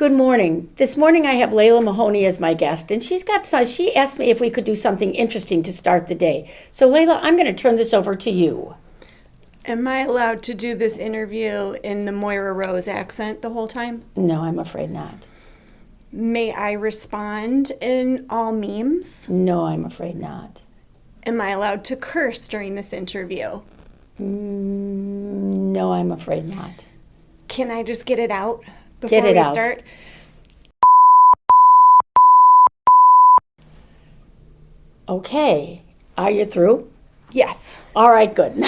Good morning. This morning I have Lala Mahoney as my guest, and she asked me if we could do something interesting to start the day. So Lala, I'm going to turn this over to you. Am I allowed to do this interview in the Moira Rose accent the whole time? No, I'm afraid not. May I respond in all memes? No, I'm afraid not. Am I allowed to curse during this interview? No, I'm afraid not. Can I just get it out before we start? Okay. Are you through? Yes. All right, good.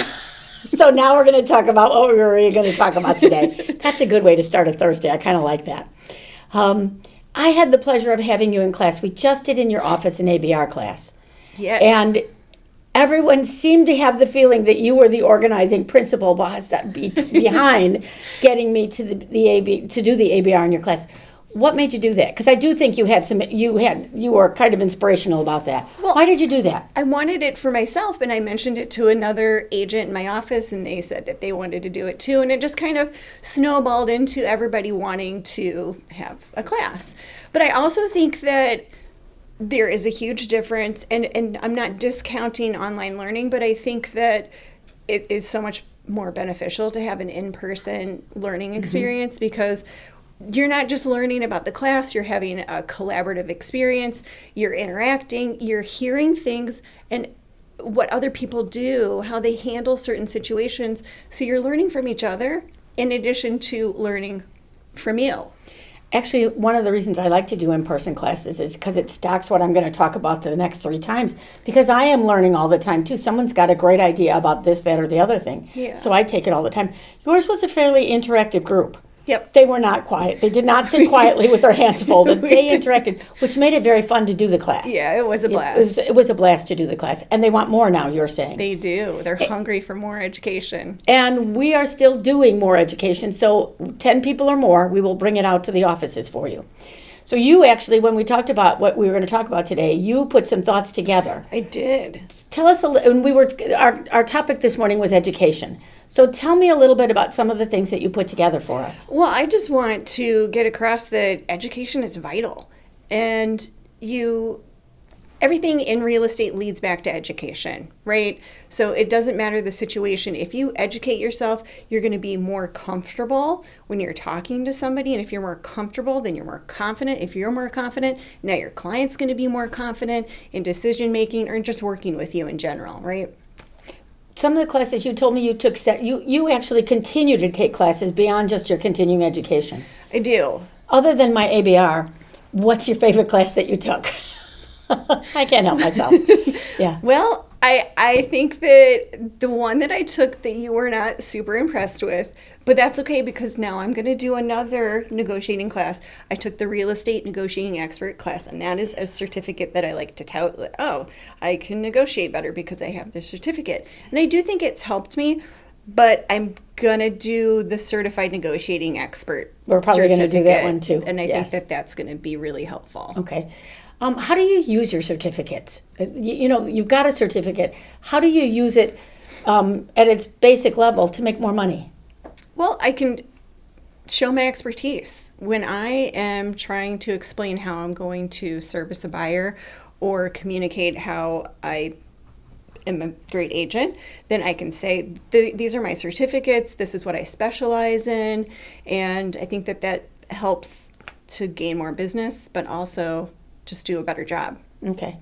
So now we're going to talk about what we were going to talk about today. That's a good way to start a Thursday. I kind of like that. I had the pleasure of having you in class. We just did in your office an ABR class. Yes. And everyone seemed to have the feeling that you were the organizing principal behind getting me to do the ABR in your class. What made you do that? Because I do think you were kind of inspirational about that. Well, why did you do that? I wanted it for myself, and I mentioned it to another agent in my office, and they said that they wanted to do it too, and it just kind of snowballed into everybody wanting to have a class. But I also think that there is a huge difference, and I'm not discounting online learning, but I think that it is so much more beneficial to have an in-person learning experience because you're not just learning about the class, you're having a collaborative experience, you're interacting, you're hearing things and what other people do, how they handle certain situations. So you're learning from each other in addition to learning from you. Actually, one of the reasons I like to do in-person classes is because it stacks what I'm going to talk about the next 3 times. Because I am learning all the time, too. Someone's got a great idea about this, that, or the other thing. Yeah. So I take it all the time. Yours was a fairly interactive group. Yep. They were not quiet. They did not sit quietly with their hands folded. They interacted, which made it very fun to do the class. Yeah, it was a blast. It was a blast to do the class. And they want more now, you're saying. They do. They're hungry for more education. And we are still doing more education. So 10 people or more, we will bring it out to the offices for you. So you actually, when we talked about what we were going to talk about today, you put some thoughts together. I did. Tell us, our topic this morning was education. So tell me a little bit about some of the things that you put together for us. Well, I just want to get across that education is vital. And everything in real estate leads back to education, right? So it doesn't matter the situation. If you educate yourself, you're going to be more comfortable when you're talking to somebody. And if you're more comfortable, then you're more confident. If you're more confident, now your client's going to be more confident in decision making or just working with you in general, right? Some of the classes you told me you took, you actually continue to take classes beyond just your continuing education. I do. Other than my ABR, what's your favorite class that you took? I can't help myself. Yeah. Well, I think that the one that I took that you were not super impressed with, but that's okay because now I'm going to do another negotiating class. I took the real estate negotiating expert class, and that is a certificate that I like to tout that, I can negotiate better because I have this certificate. And I do think it's helped me, but I'm going to do the certified negotiating expert We're probably going to do that one too. And I Yes. think that that's going to be really helpful. Okay. How do you use your certificates? You've got a certificate. How do you use it at its basic level to make more money? Well, I can show my expertise. When I am trying to explain how I'm going to service a buyer or communicate how I am a great agent, then I can say, these are my certificates, this is what I specialize in, and I think that helps to gain more business, but also just do a better job. Okay.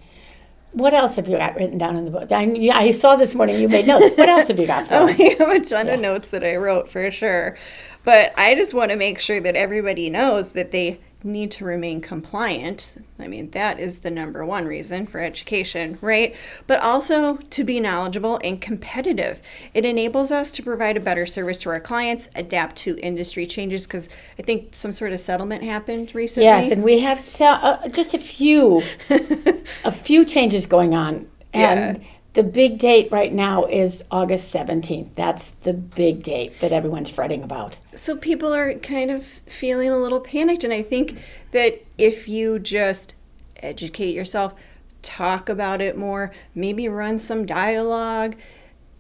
What else have you got written down in the book? I saw this morning you made notes. What else have you got for us? I have a ton of notes that I wrote for sure. But I just want to make sure that everybody knows that they need to remain compliant. I mean, that is the number one reason for education, right? But also to be knowledgeable and competitive. It enables us to provide a better service to our clients, adapt to industry changes, because I think some sort of settlement happened recently. Yes, and we have just a few changes going on. And Yeah. the big date right now is August 17th. That's the big date that everyone's fretting about. So people are kind of feeling a little panicked, and I think that if you just educate yourself, talk about it more, maybe run some dialogue,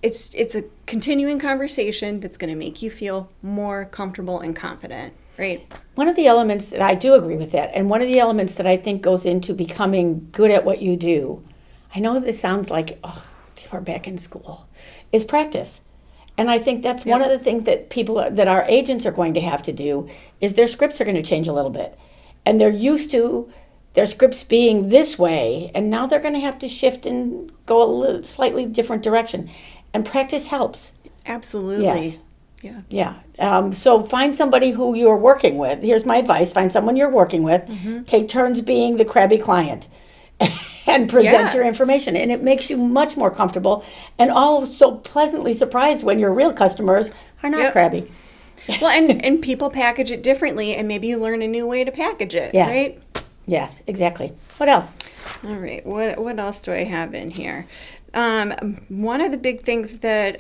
it's a continuing conversation that's going to make you feel more comfortable and confident, Right. One of the elements that I do agree with that, and one of the elements that I think goes into becoming good at what you do, I know this sounds like, oh, we're back in school, is practice. And I think that's one of the things that that our agents are going to have to do is their scripts are going to change a little bit. And they're used to their scripts being this way, and now they're going to have to shift and go a slightly different direction. And practice helps. Absolutely. Yes. Yeah. Yeah. So find somebody who you're working with. Here's my advice. Find someone you're working with. Mm-hmm. Take turns being the crabby client and present your information. And it makes you much more comfortable and all so pleasantly surprised when your real customers are not crabby. Well, and people package it differently, and maybe you learn a new way to package it, right? Yes, exactly. What else? All right. What else do I have in here? One of the big things that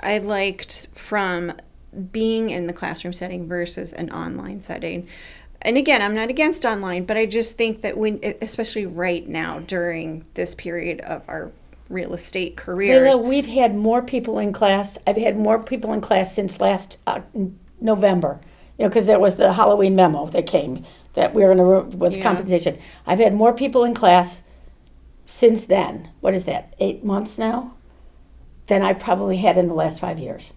I liked from being in the classroom setting versus an online setting, and again, I'm not against online, but I just think that especially right now during this period of our real estate careers. Lala, we've had more people in class. I've had more people in class since last November, because there was the Halloween memo that came that we were going to, with compensation. I've had more people in class since then. What is that, 8 months now? Than I probably had in the last 5 years.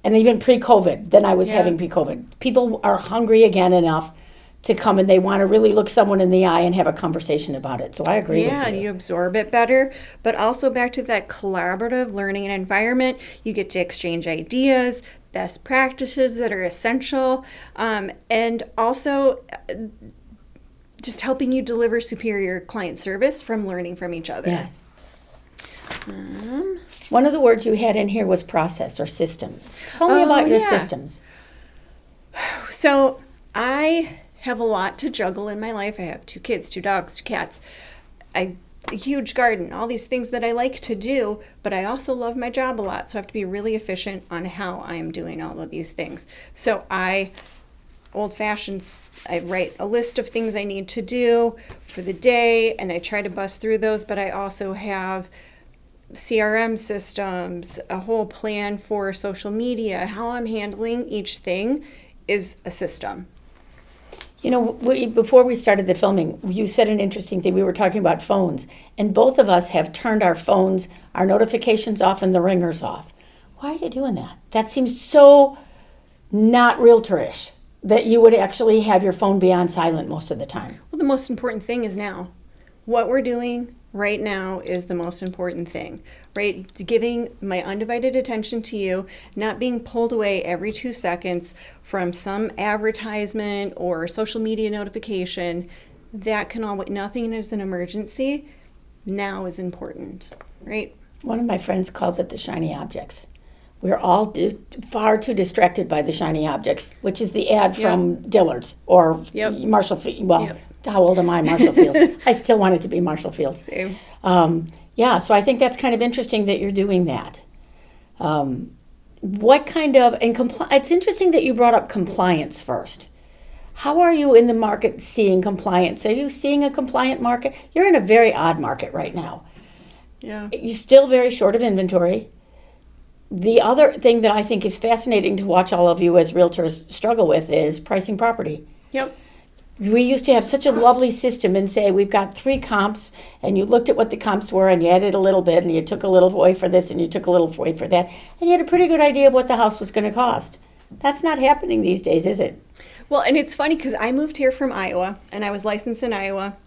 And even pre-COVID, than I was having pre-COVID. People are hungry again enough to come and they want to really look someone in the eye and have a conversation about it. So I agree with you. Yeah, and you absorb it better. But also back to that collaborative learning and environment, you get to exchange ideas, best practices that are essential, and also just helping you deliver superior client service from learning from each other. Yes. One of the words you had in here was process or systems. Tell me about your systems. So I have a lot to juggle in my life. I have 2 kids, 2 dogs, 2 cats, a huge garden, all these things that I like to do, but I also love my job a lot. So I have to be really efficient on how I am doing all of these things. So old-fashioned, I write a list of things I need to do for the day, and I try to bust through those, but I also have CRM systems, a whole plan for social media. How I'm handling each thing is a system. Before we started the filming, you said an interesting thing. We were talking about phones, and both of us have turned our phones, our notifications off and the ringers off. Why are you doing that? That seems so not realtor-ish, that you would actually have your phone be on silent most of the time. Well, the most important thing is now. What we're doing right now is the most important thing, right? Giving my undivided attention to you, not being pulled away every 2 seconds from some advertisement or social media notification. That can all wait. Nothing is an emergency. Now is important, right? One of my friends calls it the shiny objects. We're all far too distracted by the shiny objects, which is the ad from Dillard's or Marshall Fields. Well, how old am I, Marshall Fields? I still want it to be Marshall Fields. Same. So I think that's kind of interesting that you're doing that. What kind of, it's interesting that you brought up compliance first. How are you in the market seeing compliance? Are you seeing a compliant market? You're in a very odd market right now. Yeah. You're still very short of inventory. The other thing that I think is fascinating to watch all of you as realtors struggle with is pricing property. Yep. We used to have such a lovely system and say we've got 3 comps, and you looked at what the comps were and you added a little bit and you took a little away for this and you took a little away for that, and you had a pretty good idea of what the house was going to cost. That's not happening these days, is it? Well, and it's funny because I moved here from Iowa and I was licensed in Iowa,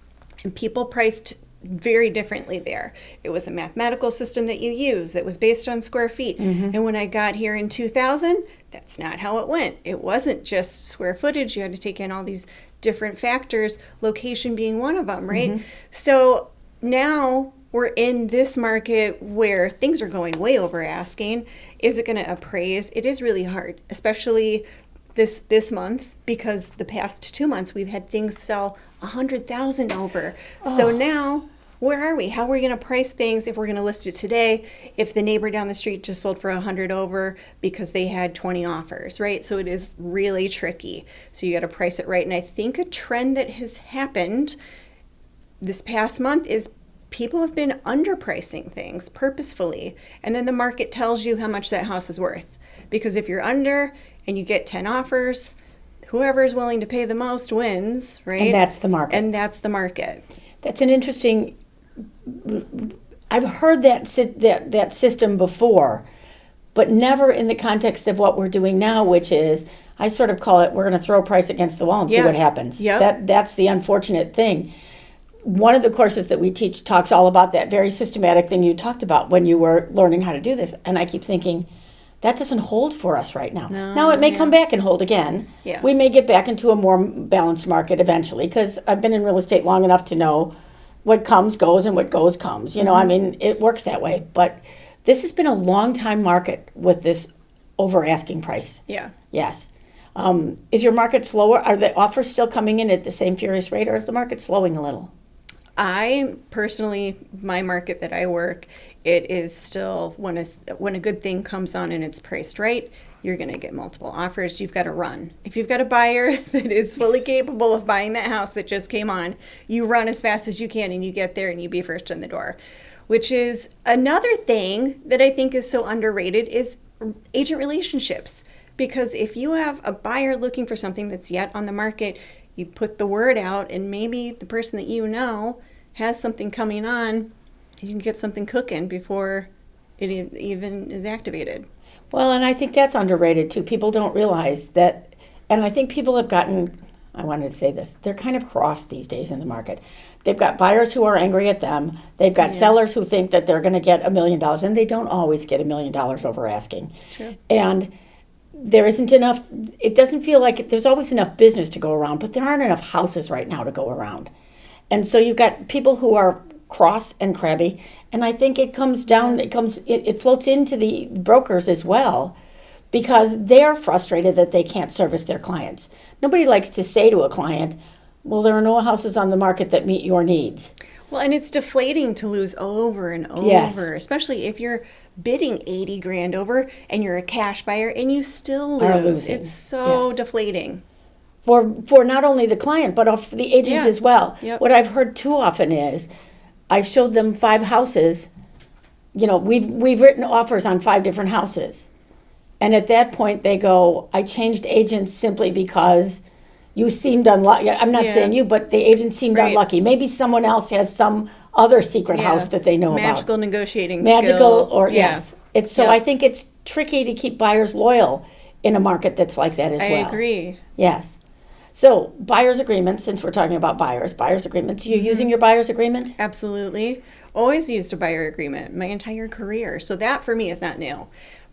and people priced very differently there. It was a mathematical system that you use that was based on square feet. Mm-hmm. And when I got here in 2000, that's not how it went. It wasn't just square footage. You had to take in all these different factors, location being one of them, right? Mm-hmm. So now we're in this market where things are going way over asking. Is it going to appraise? It is really hard, especially this month, because the past 2 months we've had things sell $100,000 over. Oh. So now, where are we? How are we going to price things if we're going to list it today if the neighbor down the street just sold for 100 over because they had 20 offers, right? So it is really tricky. So you got to price it right. And I think a trend that has happened this past month is people have been underpricing things purposefully, and then the market tells you how much that house is worth. Because if you're under and you get 10 offers, whoever is willing to pay the most wins, right? And that's the market. And that's the market. That's an interesting. I've heard that system before, but never in the context of what we're doing now, which is, I sort of call it, we're going to throw price against the wall and see what happens. Yep. That's the unfortunate thing. One of the courses that we teach talks all about that very systematic thing you talked about when you were learning how to do this. And I keep thinking, that doesn't hold for us right now. No, now, it may come back and hold again. Yeah. We may get back into a more balanced market eventually, because I've been in real estate long enough to know what comes goes and what goes comes. You know, I mean, it works that way. But this has been a long time market with this over asking price. Yeah. Yes. Is your market slower? Are the offers still coming in at the same furious rate, or is the market slowing a little? I personally, my market that I work, it is still, when a good thing comes on and it's priced right, you're going to get multiple offers. You've got to run. If you've got a buyer that is fully capable of buying that house that just came on, you run as fast as you can and you get there and you be first in the door. Which is another thing that I think is so underrated is agent relationships. Because if you have a buyer looking for something that's yet on the market, you put the word out, and maybe the person that you know has something coming on, you can get something cooking before it even is activated. Well, and I think that's underrated too. People don't realize that, and I think people have gotten, I wanted to say this, they're kind of cross these days in the market. They've got buyers who are angry at them. They've got sellers who think that they're going to get $1 million, and they don't always get $1 million over asking. True. And there isn't enough, it doesn't feel like there's always enough business to go around, but there aren't enough houses right now to go around. And so you've got people who are cross and crabby, and I think it comes down, it floats into the brokers as well, because they're frustrated that they can't service their clients. Nobody likes to say to a client, well, there are no houses on the market that meet your needs. Well, and it's deflating to lose over and over, Yes. especially if you're bidding 80 grand over and you're a cash buyer and you still Are lose. losing. It's so Yes. deflating. For not only the client, but for the agent Yeah. as well. Yep. What I've heard too often is, I showed them 5 houses. You know, we've written offers on 5 different houses. And at that point they go, I changed agents simply because you seemed unlucky. I'm not saying you, but the agent seemed unlucky. Maybe someone else has some other secret house that they know Magical about. negotiating Magical skill. or yes. It's so Yep. I think it's tricky to keep buyers loyal in a market that's like that as I well. agree. Yes. So buyer's agreements, since we're talking about buyer's agreements, you're using your buyer's agreement? Absolutely. Always used a buyer agreement my entire career. So that for me is not new.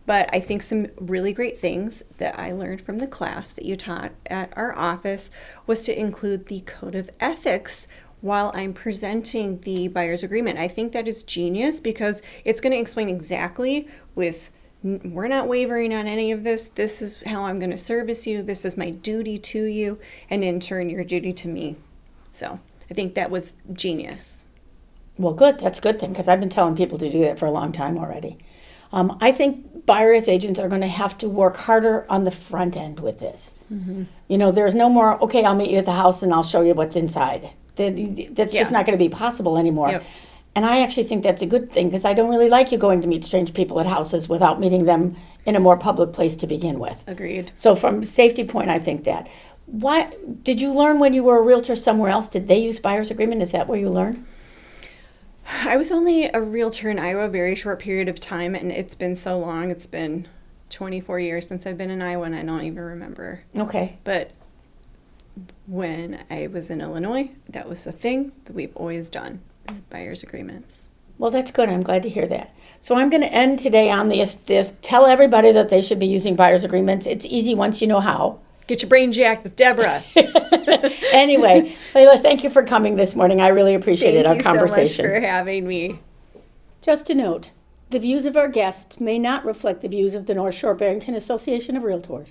But I think some really great things that I learned from the class that you taught at our office was to include the code of ethics while I'm presenting the buyer's agreement. I think that is genius because it's going to explain exactly we're not wavering on any of this. This is how I'm going to service you. This is my duty to you. And in turn, your duty to me. So I think that was genius. Well, good. That's a good thing because I've been telling people to do that for a long time already. I think buyer's agents are going to have to work harder on the front end with this. Mm-hmm. You know, there's no more, okay, I'll meet you at the house and I'll show you what's inside. That's just not going to be possible anymore. Yep. And I actually think that's a good thing because I don't really like you going to meet strange people at houses without meeting them in a more public place to begin with. Agreed. So from safety point, I think that. What did you learn when you were a realtor somewhere else? Did they use buyer's agreement? Is that where you learned? I was only a realtor in Iowa a very short period of time, and it's been so long. It's been 24 years since I've been in Iowa, and I don't even remember. Okay. But when I was in Illinois, that was a thing that we've always done, is buyer's agreements. Well, that's good. I'm glad to hear that. So I'm going to end today on this. Tell everybody that they should be using buyer's agreements. It's easy once you know how. Get your brain jacked with Deborah. Anyway, Layla, thank you for coming this morning. I really appreciated our conversation. Thank you so much for having me. Just a note, the views of our guests may not reflect the views of the North Shore-Barrington Association of Realtors.